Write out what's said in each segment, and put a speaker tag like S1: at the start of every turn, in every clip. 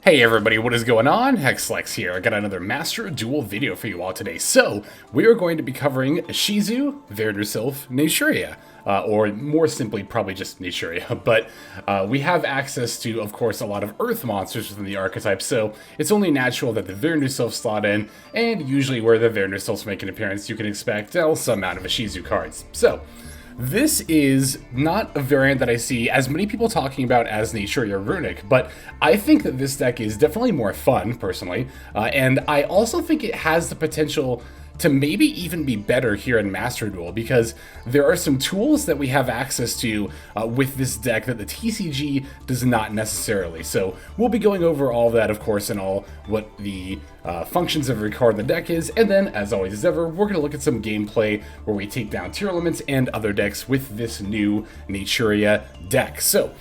S1: Hey everybody, what is going on? Hexlex here. I got another Master Duel video for you all today. So, we are going to be covering Ishizu, Vernusylph Naturia, or more simply, probably just Naturia. But we have access to, of course, a lot of Earth monsters within the archetype, so it's only natural that the Vernusylph slot in, and usually where the Vernusylphs make an appearance, you can expect some amount of Ishizu cards. So, this is not a variant that I see as many people talking about as Naturia Runic, but I think that this deck is definitely more fun, personally, and I also think it has the potential to maybe even be better here in Master Duel, because there are some tools that we have access to with this deck that the TCG does not necessarily. So we'll be going over all that, of course, and all what the functions of every card in the deck is, and then, as always as ever, we're going to look at some gameplay where we take down tier elements and other decks with this new Naturia deck. So,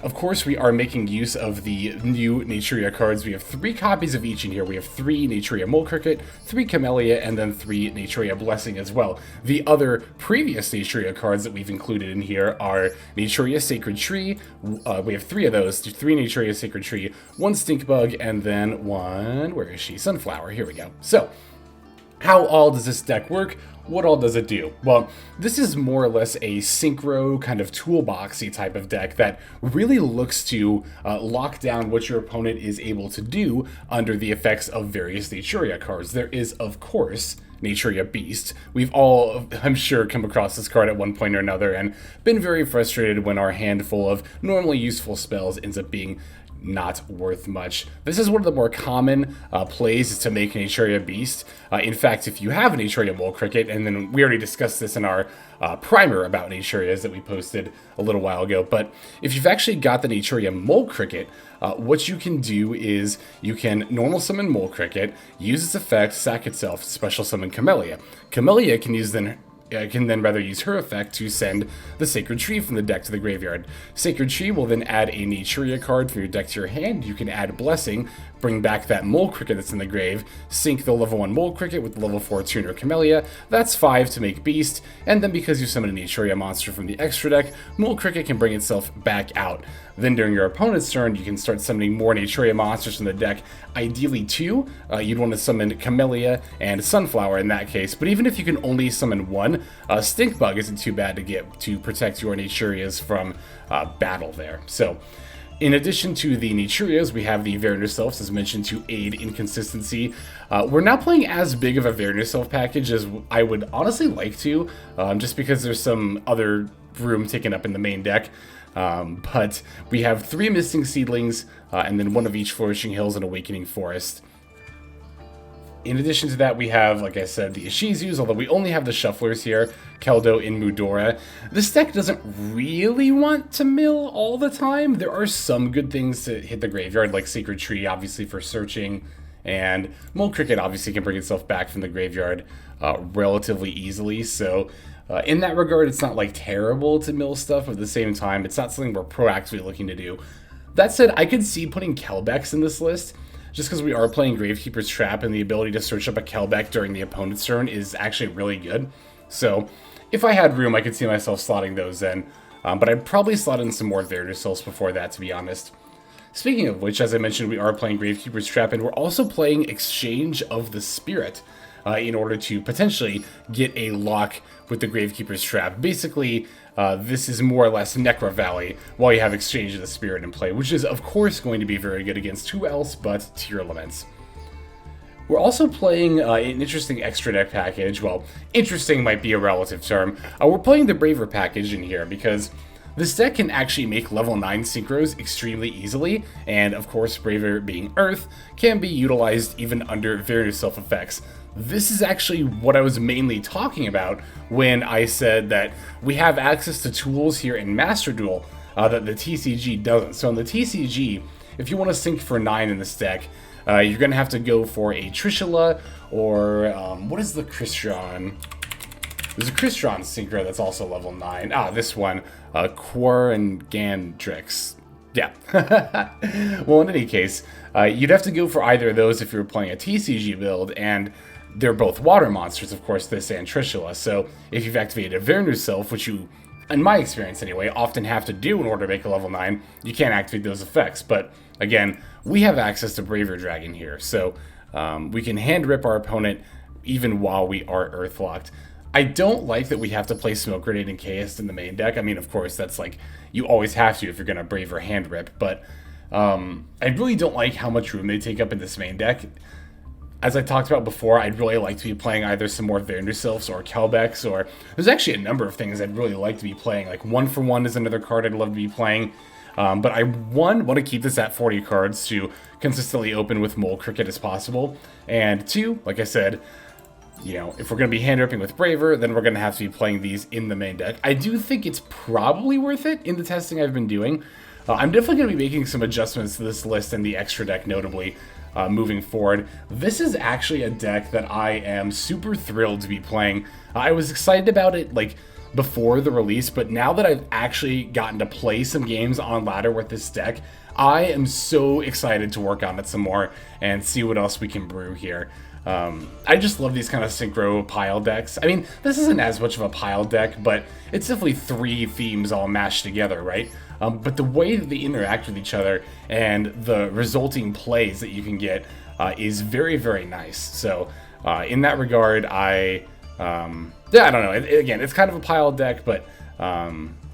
S1: of course, we are making use of the new Naturia cards. We have 3 copies of each in here. We have 3 Naturia Mole Cricket, 3 Camellia, and then 3 Naturia Blessing as well. The other previous Naturia cards that we've included in here are Naturia Sacred Tree. We have 3 of those, 3 Naturia Sacred Tree, 1 Stinkbug, and then 1, where is she? Sunflower. Here we go. So, how all does this deck work? What all does it do? Well, this is more or less a synchro kind of toolboxy type of deck that really looks to lock down what your opponent is able to do under the effects of various Naturia cards. There is, of course, Naturia Beast. We've all, I'm sure, come across this card at one point or another and been very frustrated when our handful of normally useful spells ends up being not worth much. This is one of the more common plays to make Naturia Beast. In fact, if you have a Naturia Mole Cricket, and then we already discussed this in our primer about Naturias that we posted a little while ago, but if you've actually got the Naturia Mole Cricket, what you can do is you can normal summon Mole Cricket, use its effect, sack itself, special summon Camellia. Camellia can then rather use her effect to send the Sacred Tree from the deck to the graveyard. Sacred Tree will then add a Naturia card from your deck to your hand. You can add Blessing, bring back that Mole Cricket that's in the grave, sync the level 1 Mole Cricket with the level 4 Tuner Camellia. That's 5 to make Beast, and then because you summon a Naturia monster from the extra deck, Mole Cricket can bring itself back out. Then during your opponent's turn, you can start summoning more Naturia monsters from the deck, ideally 2. You'd want to summon Camellia and Sunflower in that case, but even if you can only summon 1, Stinkbug isn't too bad to get to protect your Naturias from battle there. So, in addition to the Naturias, we have the Vernusylphs, as mentioned, to aid in consistency. We're not playing as big of a Vernusylph package as I would honestly like to, just because there's some other room taken up in the main deck. But we have 3 missing Seedlings, and then 1 of each Flourishing Hills and Awakening Forest. In addition to that, we have, like I said, the Ishizus, although we only have the Shufflers here, Keldo in Mudora. This deck doesn't really want to mill all the time. There are some good things to hit the graveyard, like Sacred Tree, obviously for searching, and Mole Cricket obviously can bring itself back from the graveyard relatively easily, so in that regard, it's not like terrible to mill stuff, but at the same time, it's not something we're proactively looking to do. That said, I could see putting Kelbecks in this list, just because we are playing Gravekeeper's Trap, and the ability to search up a Kelbeck during the opponent's turn is actually really good. So, if I had room, I could see myself slotting those in, but I'd probably slot in some more Vernusylphs before that, to be honest. Speaking of which, as I mentioned, we are playing Gravekeeper's Trap, and we're also playing Exchange of the Spirit, in order to potentially get a lock with the Gravekeeper's Trap. Basically, this is more or less Necro Valley while you have Exchange of the Spirit in play, which is, of course, going to be very good against who else but tier elements. We're also playing an interesting extra deck package. Well, interesting might be a relative term. We're playing the Braver package in here because this deck can actually make level 9 synchros extremely easily, and of course, Braver being Earth, can be utilized even under Vernusylph effects. This is actually what I was mainly talking about when I said that we have access to tools here in Master Duel that the TCG doesn't. So in the TCG, if you want to sync for 9 in this deck, you're going to have to go for a Trishula, or what is the Crystron? There's a Crystron synchro that's also level 9. This one, Quarangandrix. Yeah. Well, in any case, you'd have to go for either of those if you were playing a TCG build, and they're both water monsters, of course, this and Trishula. So if you've activated a Vernusylph, which you in my experience anyway, often have to do in order to make a level 9. You can't activate those effects, but again, we have access to Braver Dragon here, so we can hand rip our opponent even while we are Earthlocked. I don't like that we have to play Smoke Grenade and Chaos in the main deck. I mean, of course, that's like, you always have to if you're going to Braver hand rip, but I really don't like how much room they take up in this main deck. As I talked about before, I'd really like to be playing either some more Vernusylphs or Kelbecks, or there's actually a number of things I'd really like to be playing. Like 1 for 1 is another card I'd love to be playing. But I, one, want to keep this at 40 cards to consistently open with Mole Cricket as possible. And 2, like I said, you know, if we're going to be hand ripping with Braver, then we're going to have to be playing these in the main deck. I do think it's probably worth it in the testing I've been doing. I'm definitely going to be making some adjustments to this list and the extra deck, notably, moving forward. This is actually a deck that I am super thrilled to be playing. I was excited about it, like, before the release, but now that I've actually gotten to play some games on ladder with this deck, I am so excited to work on it some more and see what else we can brew here. I just love these kind of synchro pile decks. I mean, this isn't as much of a pile deck, but it's definitely 3 themes all mashed together, right? But the way that they interact with each other and the resulting plays that you can get is very, very nice. So in that regard, yeah, I don't know. Again, it's kind of a pile deck, but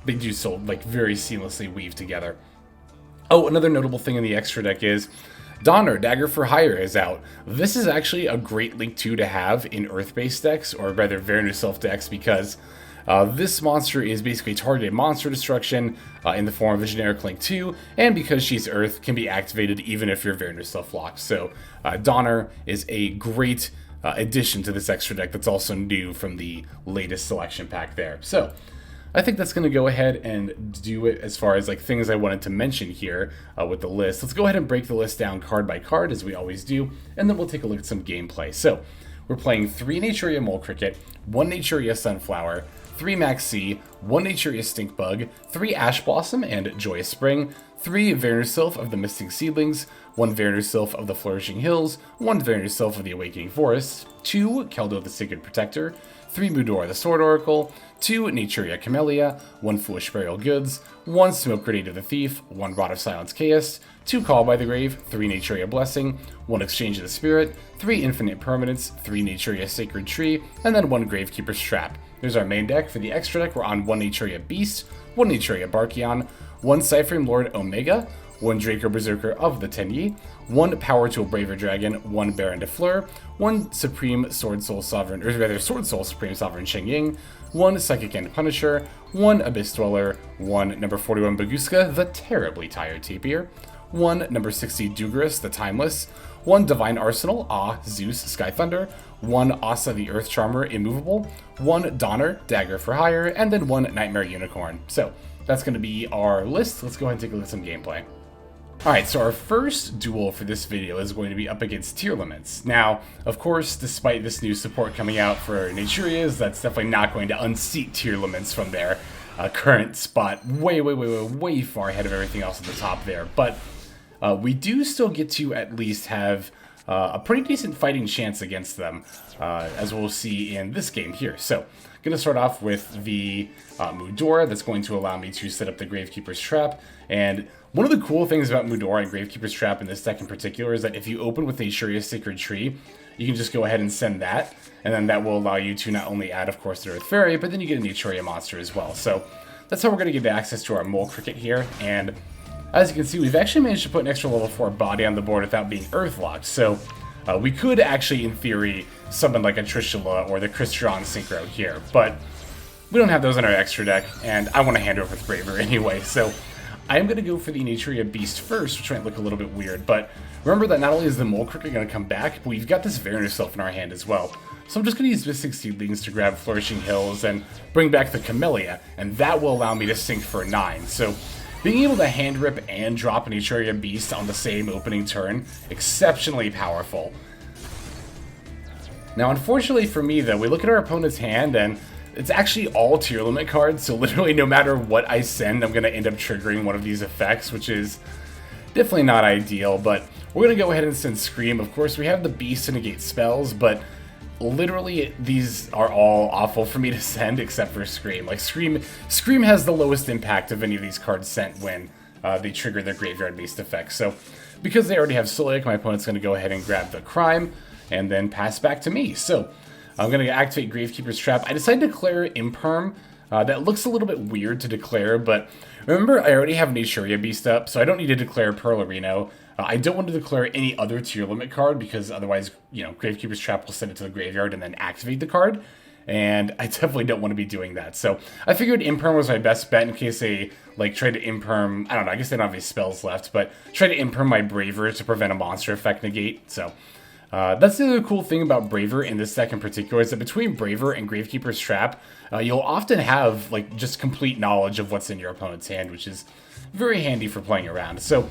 S1: they do so like very seamlessly weave together. Oh, another notable thing in the extra deck is Donner, Dagger for Hire, is out. This is actually a great Link 2 to have in Earth-based decks, or rather Vernusylph decks, because this monster is basically targeted monster destruction in the form of a generic Link 2, and because she's Earth, can be activated even if you're Vernusylph locked. So Donner is a great addition to this extra deck that's also new from the latest selection pack there. So I think that's going to go ahead and do it as far as like things I wanted to mention here with the list. Let's go ahead and break the list down card by card as we always do, and then we'll take a look at some gameplay. So we're playing 3 Naturia Mole Cricket, 1 Naturia Sunflower, 3 Maxx, 1 Naturia Stinkbug, 3 Ash Blossom and Joyous Spring, 3 Vernusylph of the Misting Seedlings, 1 Vernusylph of the Flourishing Hills, 1 Vernusylph of the Awakening Forest, 2 Keldo the Sacred Protector, 3 Mudora the Sword Oracle, 2 Naturia Camellia, 1 Foolish Burial Goods, 1 Smoke Grenade of the Thief, 1 Rod of Silence Chaos, 2 Call by the Grave, 3 Naturia Blessing, 1 Exchange of the Spirit, 3 Infinite Impermanence, 3 Naturia Sacred Tree, and then 1 Gravekeeper's Trap. There's our main deck. For the extra deck, we're on 1 Naturia Beast, 1 Naturia Barkion, 1 PSY-Framelord Omega, 1 Draco Berserker of the Tenyi, 1 Power Tool Braver Dragon, 1 Baronne de Fleur, 1 Supreme Swordsoul Sovereign, or rather Swordsoul Supreme Sovereign Chengying, 1 Psychic End Punisher, 1 Abyss Dweller, 1 number 41 Bagooska, the terribly tired Tapir, 1 number 60 Dugares, the Timeless, 1 Divine Arsenal, AA-ZEUS Sky Thunder, 1 Asa the Earth Charmer Immovable, 1 Donner, Dagger for Hire, and then 1 Nightmare Unicorn. So that's going to be our list. Let's go ahead and take a look at some gameplay. Alright, so our first duel for this video is going to be up against Tier Limits. Now, of course, despite this new support coming out for Naturias, that's definitely not going to unseat Tier Limits from their current spot way far ahead of everything else at the top there. But we do still get to at least have a pretty decent fighting chance against them, as we'll see in this game here. So, going to start off with the Mudora. That's going to allow me to set up the Gravekeeper's Trap. And one of the cool things about Mudora and Gravekeeper's Trap in this deck in particular is that if you open with Naturia Sacred Tree, you can just go ahead and send that, and then that will allow you to not only add, of course, the Earth Fairy, but then you get a Naturia monster as well. So that's how we're going to get access to our Mole Cricket here. And as you can see, we've actually managed to put an extra level 4 body on the board without being Earthlocked. So we could actually, in theory, summon like a Trishula or the Crystron Synchro here, but we don't have those in our extra deck, and I want to hand over with Braver anyway, so I'm going to go for the Naturia Beast first, which might look a little bit weird, but remember that not only is the Mole Cricket going to come back, but we've got this Vernusylph in our hand as well. So I'm just going to use Misting Seedlings to grab Flourishing Hills and bring back the Camellia, and that will allow me to sync for 9. So being able to hand rip and drop a Naturia Beast on the same opening turn, exceptionally powerful. Now, unfortunately for me, though, we look at our opponent's hand, and it's actually all tier limit cards, so literally no matter what I send, I'm going to end up triggering one of these effects, which is definitely not ideal, but we're going to go ahead and send Scream. Of course, we have the Beast to negate spells, but literally, these are all awful for me to send except for Scream. Like, Scream has the lowest impact of any of these cards sent when they trigger their graveyard-based effects. So, because they already have Solic, my opponent's going to go ahead and grab the Crime, and then pass back to me. So, I'm going to activate Gravekeeper's Trap. I decided to declare Imperm. That looks a little bit weird to declare, but remember, I already have Naturia Beast up, so I don't need to declare Perlerino. I don't want to declare any other tier limit card, because otherwise, you know, Gravekeeper's Trap will send it to the graveyard and then activate the card, and I definitely don't want to be doing that. So I figured Imperm was my best bet in case they, like, try to Imperm, I don't know, I guess they don't have any spells left, but try to Imperm my Braver to prevent a monster effect negate, so... that's the other cool thing about Braver in this deck in particular, is that between Braver and Gravekeeper's Trap, you'll often have, like, just complete knowledge of what's in your opponent's hand, which is very handy for playing around. So,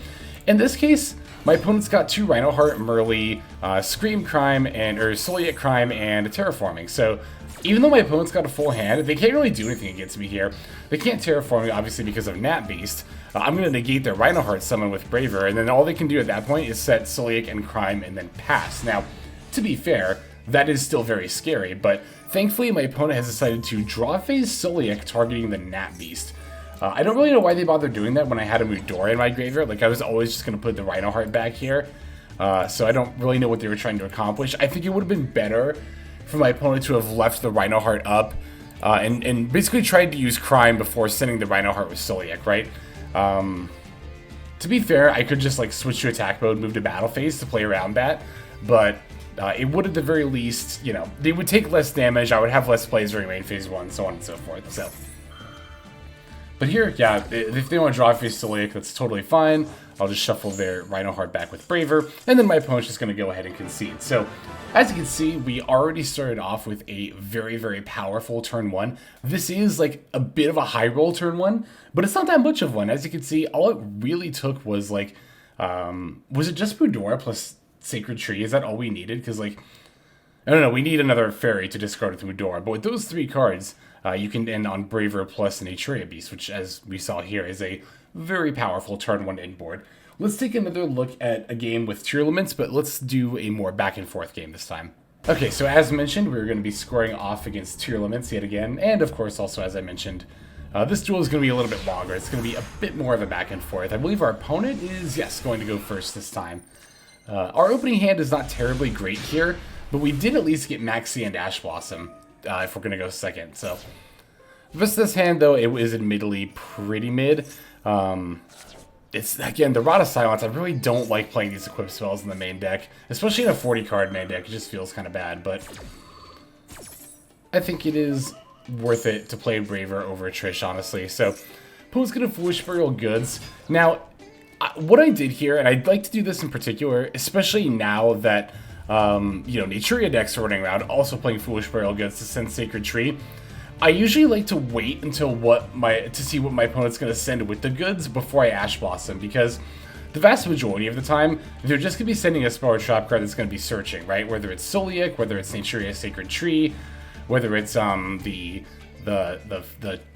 S1: in this case, my opponent's got 2 Rhinoheart, Merly, Scream Crime, or Solic Crime, and Terraforming. So, even though my opponent's got a full hand, they can't really do anything against me here. They can't Terraform me, obviously, because of NAT Beast. I'm going to negate their Rhinoheart summon with Braver, and then all they can do at that point is set Solic and Crime and then pass. Now, to be fair, that is still very scary, but thankfully my opponent has decided to draw phase Solic targeting the NAT Beast. I don't really know why they bothered doing that when I had a Mudora in my graveyard. Like, I was always just going to put the Rhinoheart back here, so I don't really know what they were trying to accomplish. I think it would have been better for my opponent to have left the Rhinoheart up and basically tried to use Crime before sending the Rhinoheart with Solic, right? To be fair, I could just, like, switch to attack mode, move to battle phase to play around that, but it would at the very least, you know, they would take less damage, I would have less plays during main phase 1, so on and so forth, so. But here, yeah, if they want to draw phase Solic, that's totally fine. I'll just shuffle their Rhinoheart back with Braver, and then my opponent's just going to go ahead and concede. So, as you can see, we already started off with a very, very powerful turn 1. This is like a bit of a high roll turn 1, but it's not that much of one. As you can see, all it really took was like, was it just Mudora plus Sacred Tree? Is that all we needed? Because, like, I don't know, we need another fairy to discard with Mudora, but with those 3 cards, you can end on Braver plus Naturia Beast, which, as we saw here, is a very powerful turn 1 end board. Let's take another look at a game with tier limits, but let's do a more back and forth game this time. Okay, so as mentioned, we're going to be scoring off against tier limits yet again, and of course, also as I mentioned, this duel is going to be a little bit longer. It's going to be a bit more of a back and forth. I believe our opponent is, yes, going to go first this time. Our opening hand is not terribly great here, but we did at least get Maxx and Ash Blossom, if we're going to go second. So, the rest of this hand, though, it was admittedly pretty mid. It's, again, the Rod of Silence. I really don't like playing these equipped spells in the main deck, especially in a 40-card main deck. It just feels kind of bad, but I think it is worth it to play Braver over Trish, honestly. So, opponent's going to Foolish Burial Goods. Now, what I did here, and I'd like to do this in particular, especially now that you know, Naturia decks are running around, also playing Foolish Burial Goods to send Sacred Tree. I usually like to wait until to see what my opponent's going to send with the goods before I Ash Blossom, because the vast majority of the time, they're just going to be sending a spell or trap card that's going to be searching, right? Whether it's Solic, whether it's Naturia Sacred Tree, whether it's the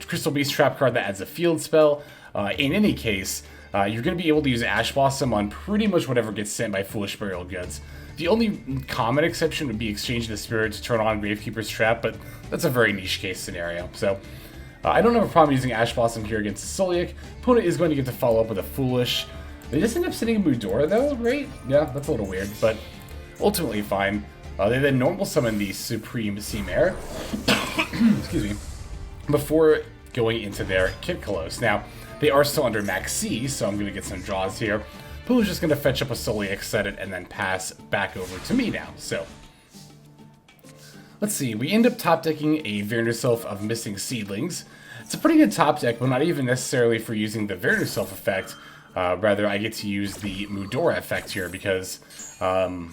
S1: Crystal Beast trap card that adds a field spell. In any case, you're going to be able to use Ash Blossom on pretty much whatever gets sent by Foolish Burial Goods. The only common exception would be Exchange the Spirit to turn on Gravekeeper's Trap, but that's a very niche case scenario. So, I don't have a problem using Ash Blossom here against the Solic. Opponent is going to get to follow up with a Foolish. They just end up sitting in Mudora, though, right? Yeah, that's a little weird, but ultimately fine. They then normal summon the Supreme Sea Mare, excuse me, before going into their Kitkalos. Now, they are still under Maxx, so I'm going to get some draws here. Poo's just going to fetch up a Solic, set it, and then pass back over to me now. So, let's see. We end up top decking a Vernusylph of Missing Seedlings. It's a pretty good top deck, but not even necessarily for using the Vernusylph effect. Rather, I get to use the Mudora effect here because I'm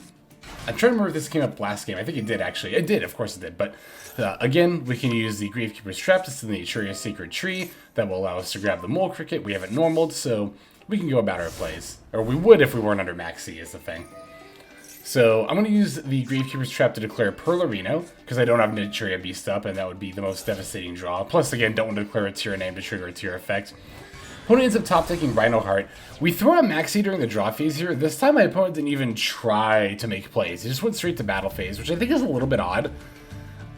S1: trying to remember if this came up last game. I think it did, actually. It did, of course it did. But again, we can use the Gravekeeper's Trap to send the Naturia Sacred Tree. That will allow us to grab the Mole Cricket. We have it normaled, so we can go about our plays. Or we would if we weren't under Maxx is the thing. So I'm going to use the Gravekeeper's Trap to declare Perlerino, because I don't have Naturia Beast up, and that would be the most devastating draw. Plus, again, don't want to declare a tier name to trigger a tier effect. Opponent ends up top decking Rhinoheart. We throw out Maxx during the draw phase here. This time my opponent didn't even try to make plays. He just went straight to battle phase, which I think is a little bit odd.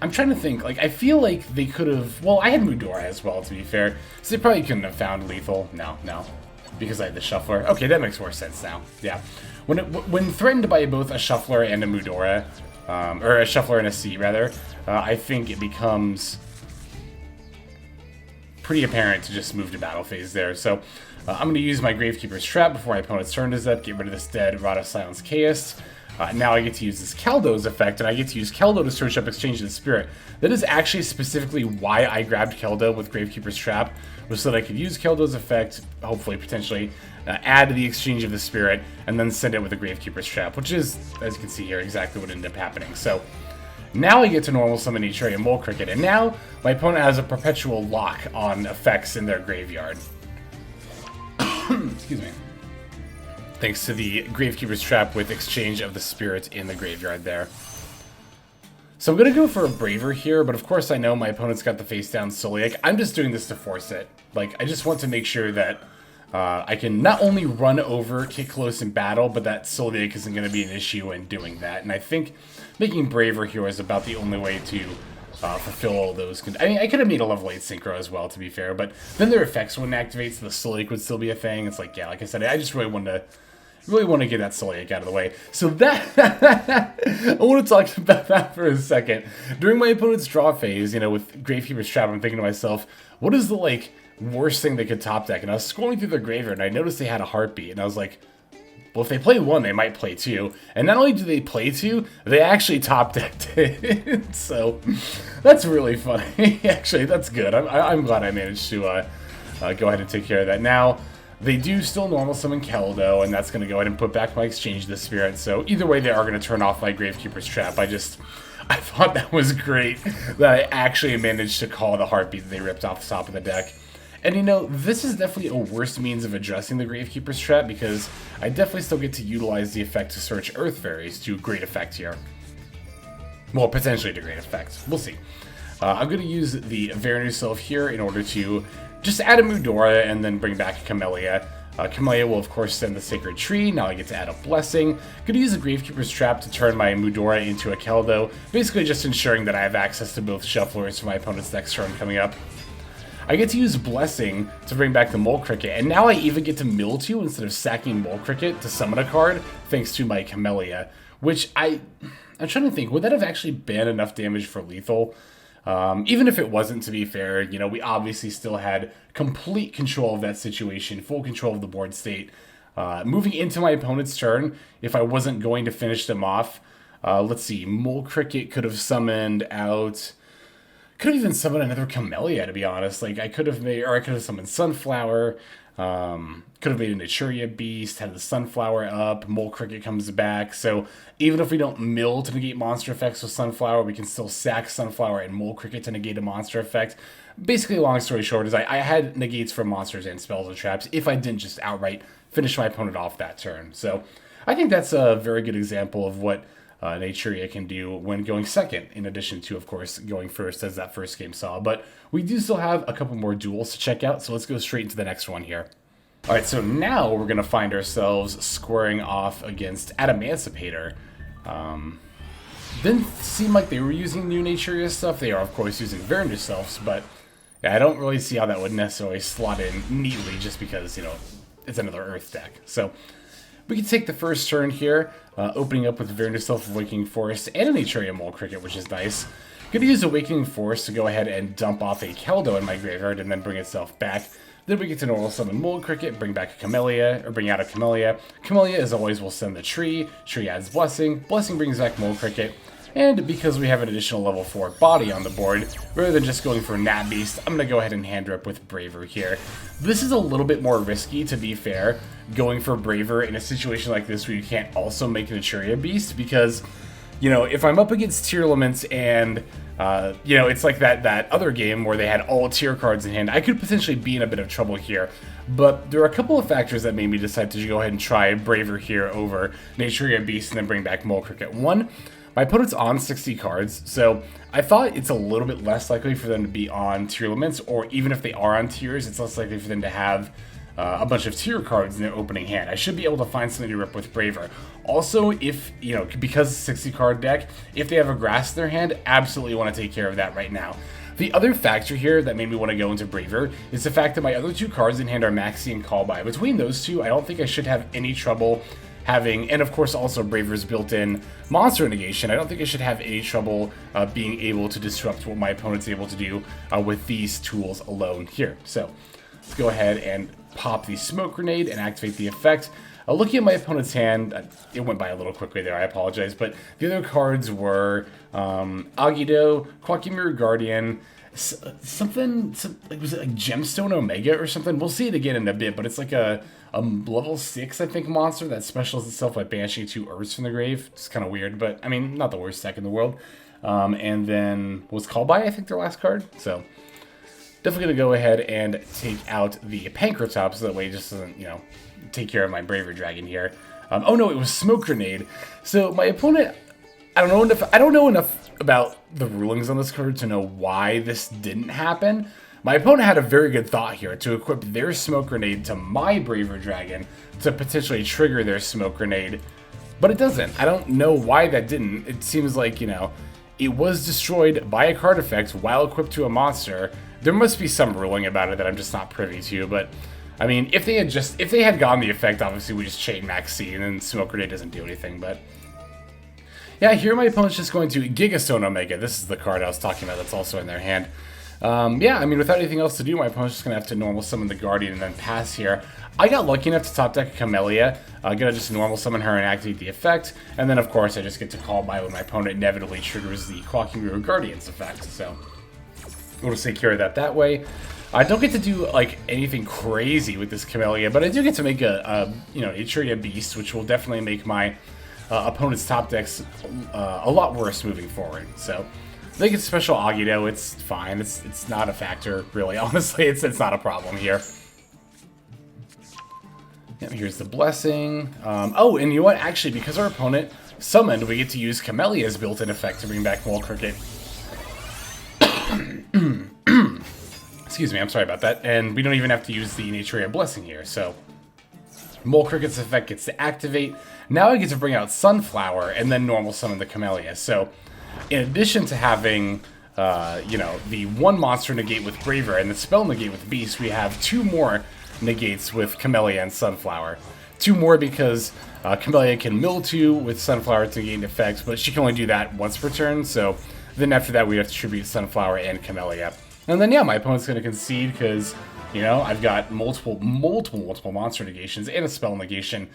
S1: I'm trying to think, like, I feel like they could have, well, I had Mudora as well, to be fair, so they probably couldn't have found lethal. No, because I had the Shuffler. Okay, that makes more sense now, yeah. When threatened by both a Shuffler and a Mudora, or a Shuffler and a C, rather, I think it becomes pretty apparent to just move to battle phase there. So I'm going to use my Gravekeeper's Trap before my opponent's turn is up, get rid of this dead Rod of Silence Chaos. Now I get to use this Keldo's effect, and I get to use Keldo to search up Exchange of the Spirit. That is actually specifically why I grabbed Keldo with Gravekeeper's Trap, was so that I could use Keldo's effect, hopefully, potentially, add the Exchange of the Spirit, and then send it with the Gravekeeper's Trap, which is, as you can see here, exactly what ended up happening. So now I get to normal summon Naturia Mole Cricket, and now my opponent has a perpetual lock on effects in their graveyard. Excuse me. Thanks to the Gravekeeper's Trap with Exchange of the Spirit in the graveyard there. So I'm going to go for a Braver here, but of course I know my opponent's got the face down Soliac. I'm just doing this to force it. Like, I just want to make sure that I can not only run over, kick close in battle, but that Soliac isn't going to be an issue in doing that. And I think making Braver here is about the only way to fulfill all those. I mean, I could have made a level 8 Synchro as well, to be fair, but then their effects wouldn't activate, so the Soliac would still be a thing. It's like, yeah, like I said, I just really want to get that Soliac out of the way. So that, I want to talk about that for a second. During my opponent's draw phase, you know, with Gravekeeper's Trap, I'm thinking to myself, what is the, like, worst thing they could top deck? And I was scrolling through their graveyard, and I noticed they had a Heartbeat, and I was like, well, if they play one, they might play two. And not only do they play two, they actually top decked it. So that's really funny. Actually, that's good. I'm glad I managed to go ahead and take care of that. Now, they do still normal summon Keldo, and that's going to go ahead and put back my Exchange of the Spirit. So either way, they are going to turn off my Gravekeeper's Trap. I thought that was great that I actually managed to call the Heartbeat that they ripped off the top of the deck. And you know, this is definitely a worse means of addressing the Gravekeeper's Trap, because I definitely still get to utilize the effect to search Earth Fairies to great effect here. Well, potentially to great effect. We'll see. I'm going to use the Vernusylph here in order to just add a Mudora and then bring back a Camellia. Camellia will, of course, send the Sacred Tree. Now I get to add a Blessing. Going to use the Gravekeeper's Trap to turn my Mudora into a Keldo, basically just ensuring that I have access to both Shufflers for my opponent's next turn coming up. I get to use Blessing to bring back the Mole Cricket, and now I even get to mill 2 instead of sacking Mole Cricket to summon a card, thanks to my Camellia, which I'm trying to think, would that have actually been enough damage for lethal? Even if it wasn't, to be fair, you know, we obviously still had complete control of that situation, full control of the board state. Moving into my opponent's turn, if I wasn't going to finish them off, let's see, Mole Cricket could have summoned out... Could have even summoned another Camellia, to be honest. Like, I could have summoned Sunflower, could have made a Naturia Beast, had the Sunflower up, Mole Cricket comes back. So even if we don't mill to negate monster effects with Sunflower, we can still sack Sunflower and Mole Cricket to negate a monster effect. Basically, long story short, is I had negates for monsters and spells and traps if I didn't just outright finish my opponent off that turn. So I think that's a very good example of what Naturia can do when going second, in addition to, of course, going first, as that first game saw. But we do still have a couple more duels to check out, so let's go straight into the next one here. Alright, so now we're going to find ourselves squaring off against Adamantipator. Didn't seem like they were using new Naturia stuff. They are, of course, using Vernusylphs, but yeah, I don't really see how that would necessarily slot in neatly, just because, you know, it's another Earth deck. So we can take the first turn here, opening up with Vernusylph Awakening Force and a Naturia Mole Cricket, which is nice. Going to use Awakening Force to go ahead and dump off a Keldo in my graveyard and then bring itself back. Then we get to normal summon Mole Cricket, bring back a Camellia, or bring out a Camellia. Camellia, as always, will send the Tree. Tree adds Blessing. Blessing brings back Mole Cricket. And because we have an additional level 4 body on the board, rather than just going for NAT Beast, I'm going to go ahead and hand rip with Braver here. This is a little bit more risky, to be fair, going for Braver in a situation like this where you can't also make a Naturia Beast, because, you know, if I'm up against Tier Elements and, you know, it's like that other game where they had all tier cards in hand, I could potentially be in a bit of trouble here. But there are a couple of factors that made me decide to go ahead and try Braver here over Naturia Beast and then bring back Mole Cricket. One, my opponent's on 60 cards, so I thought it's a little bit less likely for them to be on tier limits, or even if they are on tiers, it's less likely for them to have a bunch of tier cards in their opening hand. I should be able to find something to rip with Braver. Also, if, you know, because it's a 60 card deck, if they have a grass in their hand, absolutely want to take care of that right now. The other factor here that made me want to go into Braver is the fact that my other two cards in hand are Maxx and Call By. Between those two, I don't think I should have any trouble having, and of course also Braver's built-in monster negation. I don't think I should have any trouble being able to disrupt what my opponent's able to do with these tools alone here. So let's go ahead and pop the Smoke Grenade and activate the effect. Looking at my opponent's hand, it went by a little quickly there, I apologize, but the other cards were Agido, Quackimir Guardian, something like, was it like Gemstone Omega or something? We'll see it again in a bit, but it's like a level 6, I think, monster that specializes itself by banishing 2 Earths from the grave. It's kind of weird, but I mean, not the worst deck in the world. And then was Call By, I think, their last card. So definitely going to go ahead and take out the Pancratop so that way it just doesn't, you know, take care of my Braver Dragon here. Oh no, it was Smoke Grenade. So my opponent, I don't know enough about the rulings on this card to know why this didn't happen. My opponent had a very good thought here to equip their Smoke Grenade to my Braver Dragon to potentially trigger their Smoke Grenade, but it doesn't. I don't know why that didn't. It seems like, you know, it was destroyed by a card effect while equipped to a monster. There must be some ruling about it that I'm just not privy to, but I mean, if they had gotten the effect, obviously we just chain Maxx and then Smoke Grenade doesn't do anything, but yeah, here my opponent's just going to Gigastone Omega. This is the card I was talking about that's also in their hand. Yeah, I mean, without anything else to do, my opponent's just going to have to normal summon the Guardian and then pass here. I got lucky enough to top deck Camellia. I'm going to just normal summon her and activate the effect. And then, of course, I just get to Call By when my opponent inevitably triggers the Quackimir Guardian's effect. So we'll just take care of that way. I don't get to do, like, anything crazy with this Camellia, but I do get to make a you know, Naturia Beast, which will definitely make my opponent's top decks a lot worse moving forward. So they get special Agido, it's fine. It's not a factor, really. Honestly, it's not a problem here. Yep, here's the Blessing. Oh, and you know what? Actually, because our opponent summoned, we get to use Camellia's built-in effect to bring back Mole Cricket. Excuse me, I'm sorry about that. And we don't even have to use the Naturia Blessing here, so Mole Cricket's effect gets to activate. Now I get to bring out Sunflower and then normal summon the Camellia. So in addition to having, you know, the one monster negate with Braver and the spell negate with Beast, we have 2 more negates with Camellia and Sunflower. 2 more because Camellia can mill 2 with Sunflower to gain effects, but she can only do that once per turn. So then after that, we have to tribute Sunflower and Camellia. And then, yeah, my opponent's going to concede because, you know, I've got multiple monster negations and a spell negation.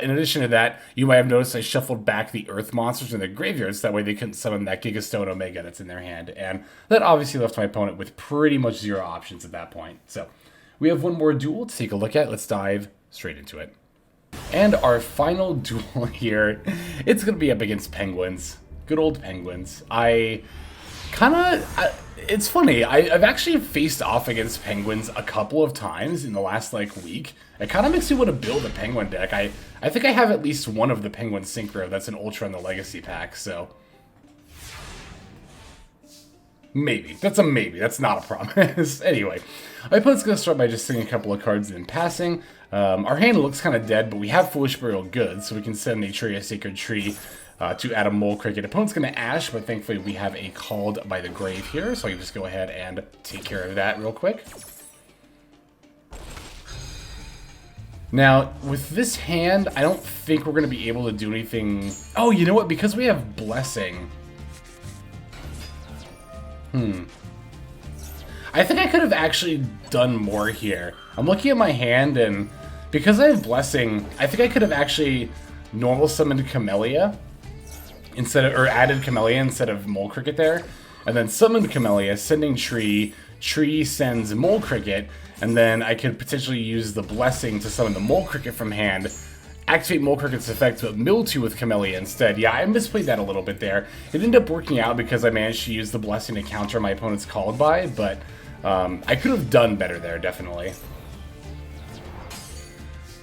S1: In addition to that, you might have noticed I shuffled back the Earth monsters in their graveyards, that way they couldn't summon that Gigastone Omega that's in their hand. And that obviously left my opponent with pretty much 0 options at that point. So we have one more duel to take a look at. Let's dive straight into it. And our final duel here, it's going to be up against Penguins. Good old Penguins. It's funny, I've actually faced off against Penguins a couple of times in the last, like, week. It kind of makes me want to build a Penguin deck. I think I have at least one of the Penguin Synchro that's an Ultra in the Legacy pack, so maybe. That's a maybe. That's not a promise. Anyway, my opponent's going to start by just singing a couple of cards and then passing. Our hand looks kind of dead, but we have Foolish Burial Good, so we can send Naturia Sacred Tree to add a Mole Cricket. Opponent's going to Ash, but thankfully we have a Called by the Grave here, so I can just go ahead and take care of that real quick. Now, with this hand, I don't think we're going to be able to do anything. Oh, you know what? Because we have Blessing. I think I could have actually done more here. I'm looking at my hand, and because I have Blessing, I think I could have actually normal summoned Camellia instead of, or added Camellia instead of Mole Cricket there, and then summoned Camellia, sending Tree. Tree sends Mole Cricket, and then I could potentially use the Blessing to summon the Mole Cricket from hand, activate Mole Cricket's effect, but mill 2 with Camellia instead. Yeah, I misplayed that a little bit there. It ended up working out because I managed to use the Blessing to counter my opponent's Called By, but I could have done better there, definitely.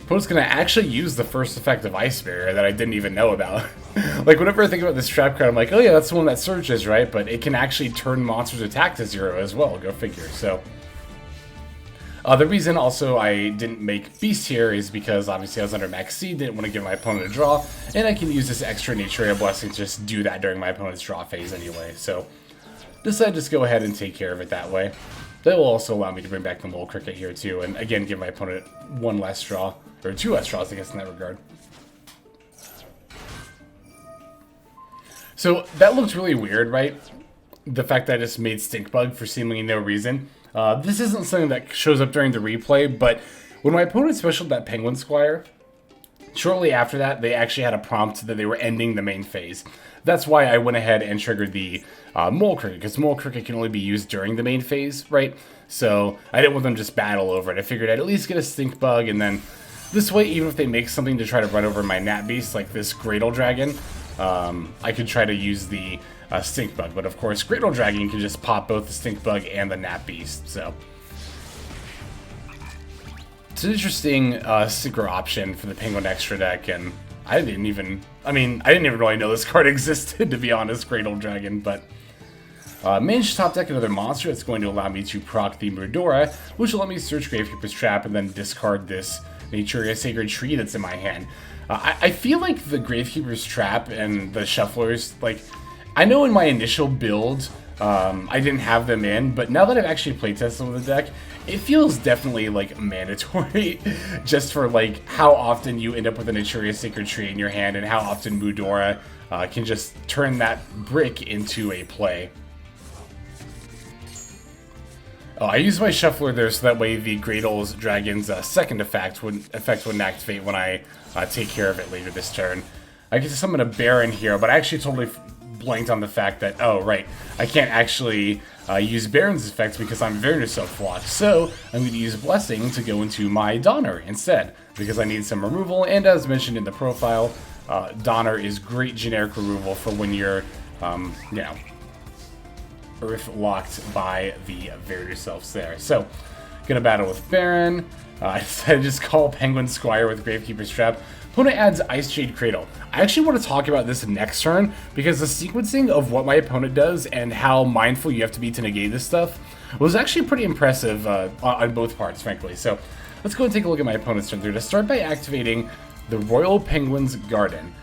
S1: Opponent's gonna actually use the first effect of Ice Barrier that I didn't even know about. Like, whenever I think about this trap card, I'm like, oh yeah, that's the one that searches, right? But it can actually turn monsters' attack to 0 as well, go figure, so. The reason also I didn't make Beast here is because obviously I was under Maxx, didn't want to give my opponent a draw, and I can use this extra Naturia Blessing to just do that during my opponent's draw phase anyway. So decided to just go ahead and take care of it that way. That will also allow me to bring back the Mole Cricket here too, and again give my opponent one less draw, or two less draws I guess in that regard. So that looks really weird, right? The fact that I just made Stinkbug for seemingly no reason. This isn't something that shows up during the replay, but when my opponent specialed that Penguin Squire, shortly after that, they actually had a prompt that they were ending the main phase. That's why I went ahead and triggered the Mole Cricket, because Mole Cricket can only be used during the main phase, right? So I didn't want them to just battle over it. I figured I'd at least get a Stinkbug, and then this way, even if they make something to try to run over my NAT Beast, like this Greydle Dragon, I could try to use the Stinkbug, but of course, Greydle Dragon can just pop both the Stinkbug and the NAT Beast, so. It's an interesting synchro option for the Penguin Extra deck, and I didn't even really know this card existed, to be honest, Greydle Dragon, but. Managed to top deck another monster that's going to allow me to proc the Mudora, which will let me search Gravekeeper's Trap and then discard this Naturia Sacred Tree that's in my hand. I feel like the Gravekeeper's Trap and the Shufflers, like, I know in my initial build, I didn't have them in, but now that I've actually playtested with the deck, it feels definitely, like, mandatory, just for, like, how often you end up with a Naturia Sacred Tree in your hand, and how often Mudora can just turn that brick into a play. I use my Shuffler there so that way the Greydle Dragon's second effect wouldn't activate when I take care of it later this turn. I get to summon a Baron here, but I actually totally blanked on the fact that, oh right, I can't actually use Baron's effects because I'm Vernusylph locked, so I'm going to use Blessing to go into my Donner instead, because I need some removal, and as mentioned in the profile, Donner is great generic removal for when you're, you know, Earth locked by the Vernusylphs there. So, gonna battle with Baron. I decided to just call Penguin Squire with Gravekeeper's Trap. Opponent adds Ice Jade Cradle. I actually want to talk about this next turn, because the sequencing of what my opponent does and how mindful you have to be to negate this stuff was actually pretty impressive on both parts, frankly. So, let's go and take a look at my opponent's turn. They're going to start by activating the Royal Penguin's Garden.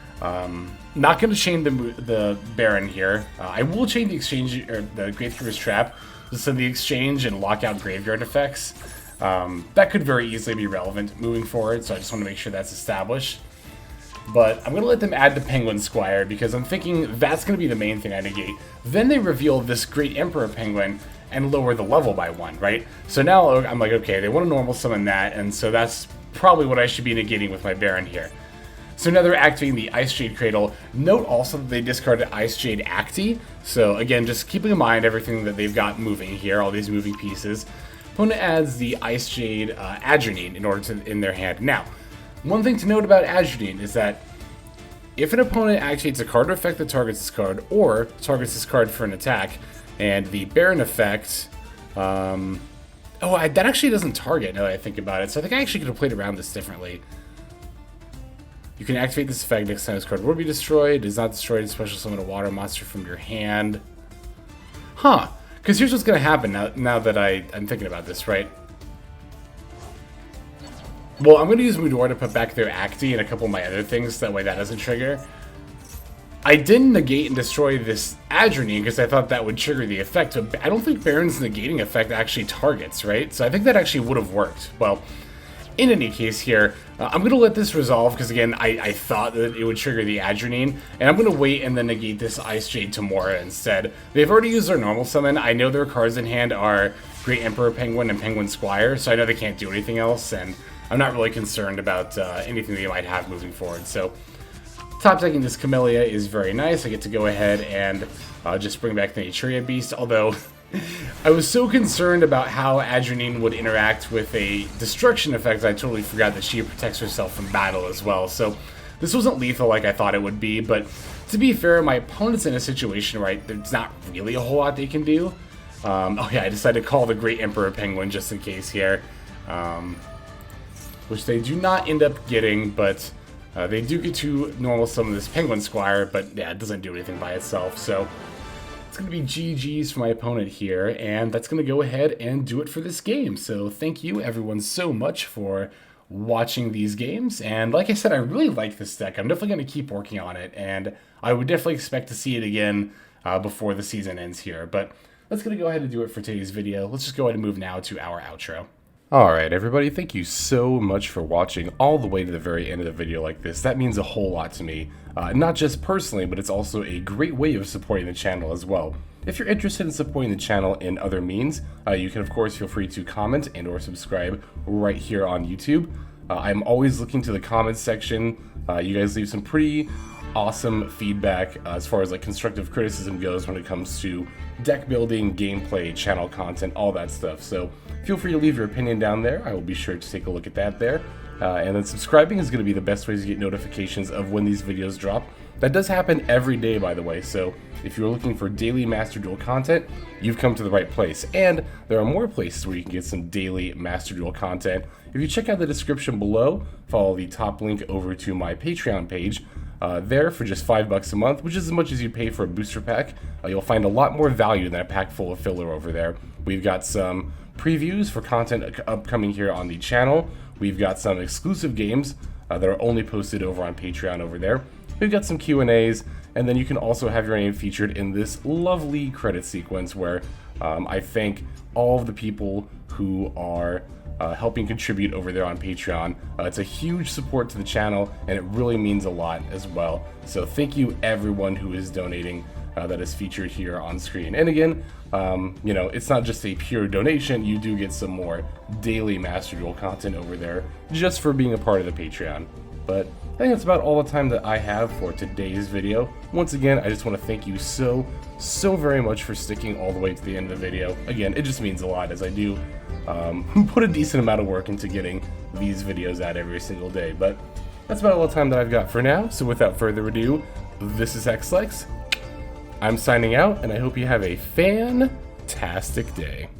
S1: Not going to chain the Baron here. I will chain the exchange, or the Gravekeeper's Trap, to send the exchange and lock out graveyard effects. That could very easily be relevant moving forward, so I just want to make sure that's established. But I'm going to let them add the Penguin Squire, because I'm thinking that's going to be the main thing I negate. Then they reveal this Great Emperor Penguin and lower the level by 1, right? So now I'm like, okay, they want to normal summon that, and so that's probably what I should be negating with my Baron here. So now they're activating the Ice Jade Cradle. Note also that they discarded Ice Jade Acti. So again, just keeping in mind everything that they've got moving here, all these moving pieces. Opponent adds the Ice Jade Adrenine in order to in their hand. Now, one thing to note about Adrenine is that if an opponent activates a card effect that targets this card, or targets this card for an attack, and the Baron effect, that actually doesn't target now that I think about it. So I think I actually could have played around this differently. You can activate this effect next time this card will be destroyed. It is not destroyed. Special summon a water monster from your hand. Huh. Because here's what's going to happen now that I'm thinking about this, right? Well, I'm going to use Mudora to put back their Acti and a couple of my other things. That way that doesn't trigger. I didn't negate and destroy this Adrenine because I thought that would trigger the effect. But I don't think Baron's negating effect actually targets, right? So I think that actually would have worked. Well, in any case here, I'm going to let this resolve because, again, I thought that it would trigger the Adrenine, and I'm going to wait and then negate this Ice Jade Tamora instead. They've already used their normal summon. I know their cards in hand are Great Emperor Penguin and Penguin Squire, so I know they can't do anything else, and I'm not really concerned about anything they might have moving forward. So, top decking this Camellia is very nice. I get to go ahead and just bring back the Naturia Beast, although I was so concerned about how Adrenine would interact with a destruction effect, I totally forgot that she protects herself from battle as well. So this wasn't lethal like I thought it would be, but to be fair, my opponent's in a situation where there's not really a whole lot they can do. I decided to call the Great Emperor Penguin just in case here, which they do not end up getting, but they do get to normal summon this Penguin Squire, but yeah, it doesn't do anything by itself, so it's going to be GG's for my opponent here, and that's going to go ahead and do it for this game. So thank you everyone so much for watching these games, and like I said, I really like this deck. I'm definitely going to keep working on it, and I would definitely expect to see it again before the season ends here. But that's going to go ahead and do it for today's video. Let's just go ahead and move now to our outro. Alright everybody, thank you so much for watching all the way to the very end of the video like this. That means a whole lot to me. Not just personally, but it's also a great way of supporting the channel as well. If you're interested in supporting the channel in other means, you can of course feel free to comment and or subscribe right here on YouTube. I'm always looking to the comments section. You guys leave some pretty awesome feedback as far as like constructive criticism goes when it comes to deck building, gameplay, channel content, all that stuff. So feel free to leave your opinion down there. I will be sure to take a look at that there. And then subscribing is going to be the best way to get notifications of when these videos drop. That does happen every day, by the way, so if you're looking for daily Master Duel content, you've come to the right place. And there are more places where you can get some daily Master Duel content. If you check out the description below, follow the top link over to my Patreon page. There for just $5 a month, which is as much as you pay for a booster pack. You'll find a lot more value than a pack full of filler over there. We've got some previews for content upcoming here on the channel. We've got some exclusive games that are only posted over on Patreon over there. We've got some Q&As, and then you can also have your name featured in this lovely credit sequence where I thank all of the people who are helping contribute over there on Patreon. It's a huge support to the channel, and it really means a lot as well. So thank you everyone who is donating that is featured here on screen. And again, you know, it's not just a pure donation. You do get some more daily Master Duel content over there just for being a part of the Patreon. But I think that's about all the time that I have for today's video. Once again, I just want to thank you so very much for sticking all the way to the end of the video. Again, it just means a lot, as I do put a decent amount of work into getting these videos out every single day. But that's about all the time that I've got for now. So without further ado, this is Hexlex. I'm signing out, and I hope you have a fantastic day.